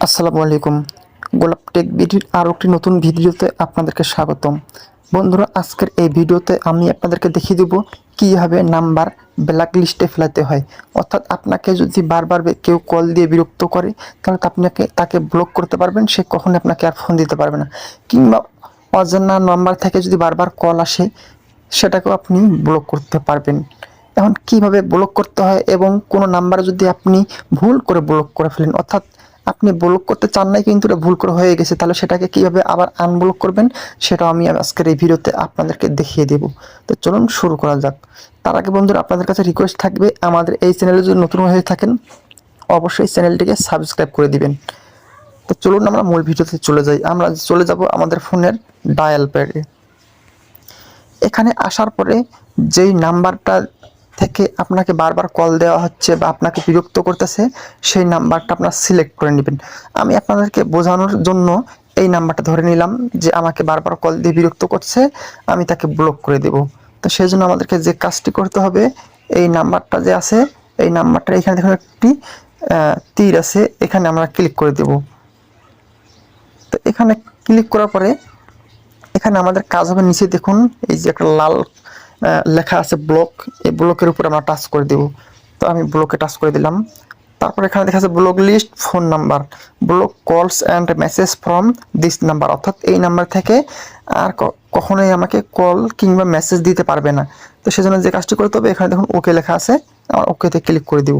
আসসালামু আলাইকুম। গোলাপ টেক বিডির আরও একটি নতুন ভিডিওতে আপনাদেরকে স্বাগতম। বন্ধুরা, আজকের এই ভিডিওতে আমি আপনাদেরকে দেখিয়ে দেব কীভাবে নাম্বার ব্ল্যাক লিস্টে ফেলাতে হয়। অর্থাৎ আপনাকে যদি বারবার কেউ কল দিয়ে বিরক্ত করে, তাহলে তাকে ব্লক করতে পারবেন, সে কখনোই আপনাকে আর ফোন দিতে পারবে না। কিংবা অজানা নাম্বার থেকে যদি বারবার কল আসে, সেটাকেও আপনি ব্লক করতে পারবেন। এখন কিভাবে ব্লক করতে হয় এবং কোনো নাম্বার যদি আপনি ভুল করে ব্লক করে ফেলেন, অর্থাৎ আপনি ব্লক করতে চান নাই কিন্তু এটা ভুল করে হয়ে গেছে, তাহলে সেটাকে কিভাবে আবার আনব্লক করবেন সেটাও আমি আজকের এই ভিডিওতে আপনাদেরকে দেখিয়ে দেব। তো চলুন শুরু করা যাক। তার আগে বন্ধুরা, আপনাদের কাছে রিকোয়েস্ট থাকবে, আমাদের এই চ্যানেলে যদি নতুন হয়ে থাকেন অবশ্যই চ্যানেলটিকে সাবস্ক্রাইব করে দিবেন। তো চলুন আমরা মূল ভিডিওতে চলে যাই। আমরা চলে যাব আমাদের ফোনের ডায়াল প্যাডে। এখানে আসার পরে যেই নাম্বারটা থেকে আপনাকে বারবার কল দেওয়া হচ্ছে বা আপনাকে বিরক্ত করতেছে, সেই নাম্বারটা আপনারা সিলেক্ট করে নেবেন। আমি আপনাদেরকে বোঝানোর জন্য এই নাম্বারটা ধরে নিলাম যে আমাকে বারবার কল দিয়ে বিরক্ত করছে, আমি তাকে ব্লক করে দেব। তো সেই জন্য আমাদেরকে যে কাজটি করতে হবে, এই নাম্বারটা যে আছে, এই নাম্বারটা এখানে দেখুন একটি তীর আছে, এখানে আমরা ক্লিক করে দেব। তো এখানে ক্লিক করার পরে এখানে আমাদের কাজ হবে, নিচে দেখুন এই যে একটা লাল লেখা আছে ব্লক, এই ব্লকের উপর আমরা টাচ করে দেব। তো আমি ব্লকে টাচ করে দিলাম। তারপর এখানে দেখা যাচ্ছে block list phone number, block calls and message from this number, অর্থাৎ এই নাম্বার থেকে আর কখনোই আমাকে কল কিংবা মেসেজ দিতে পারবে না। তো সেজন্য যে কাজটি করতে হবে, এখানে দেখুন ওকে লেখা আছে, আমার ওকেতে ক্লিক করে দিব।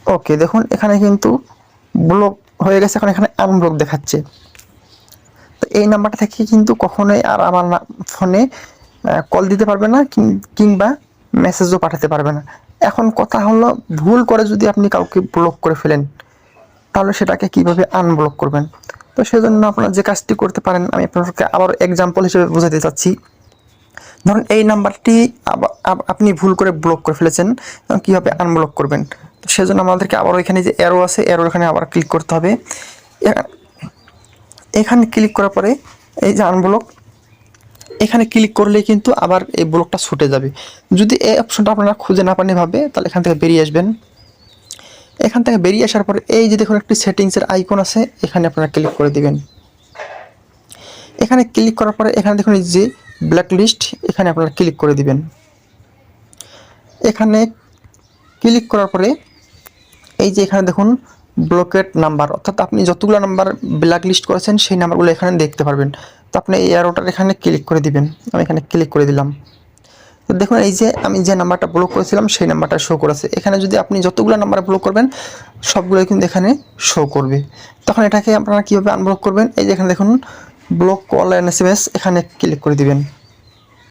ওকে, দেখুন এখানে কিন্তু ব্লক হয়ে গেছে, এখন এখানে আনব্লক দেখাচ্ছে। তো এই নাম্বারটা থেকে কিন্তু কখনোই আর আমার ফোনে কল দিতে পারবে না কিংবা মেসেজও পাঠাতে পারবে না। এখন কথা হলো, ভুল করে যদি আপনি কাউকে ব্লক করে ফেলেন, তাহলে সেটাকে কিভাবে আনব্লক করবেন। তো সেজন্য আপনারা যে কাজটি করতে পারেন, আমি আপনাদেরকে আবার এক্সাম্পল হিসেবে বোঝাতে চাচ্ছি। ধরুন এই নাম্বারটি আপনি ভুল করে ব্লক করে ফেলেছেন, কীভাবে আনব্লক করবেন। তো সেজন্য আমাদেরকে আবার এখানে যে অ্যারো আছে, অ্যারো এখানে আবার ক্লিক করতে হবে। এখানে ক্লিক করার পরে এই যে আনব্লক, এখানে ক্লিক করলেই কিন্তু আবার এই ব্লকটা ছুটে যাবে। যদি এই অপশনটা আপনারা খুঁজে না পান এভাবে, তাহলে এখান থেকে বেরিয়ে আসবেন। এখান থেকে বেরিয়ে আসার পরে এই যে দেখুন একটি সেটিংসের আইকন আছে, এখানে আপনারা ক্লিক করে দিবেন। এখানে ক্লিক করার পরে এখানে দেখুন এই যে ব্ল্যাক লিস্ট, এখানে আপনারা ক্লিক করে দিবেন। এখানে ক্লিক করার পরে এই যে এখানে দেখুন ব্লকেড নাম্বার, অর্থাৎ আপনি যতগুলো নাম্বার ব্ল্যাক লিস্ট করেছেন সেই নাম্বারগুলো এখানে দেখতে পারবেন। তো আপনি এই অ্যারোটার এখানে ক্লিক করে দিবেন। আমি এখানে ক্লিক করে দিলাম। তো দেখুন এই যে আমি যে নাম্বারটা ব্লক করেছিলাম সেই নাম্বারটা শো করেছে। এখানে যদি আপনি যতগুলো নাম্বার ব্লক করবেন সবগুলোই কিন্তু এখানে শো করবে। তখন এটাকে আপনারা কীভাবে আনব্লক করবেন, এই যে এখানে দেখুন ব্লক কল অ্যান্ড SMS, এখানে ক্লিক করে দিবেন।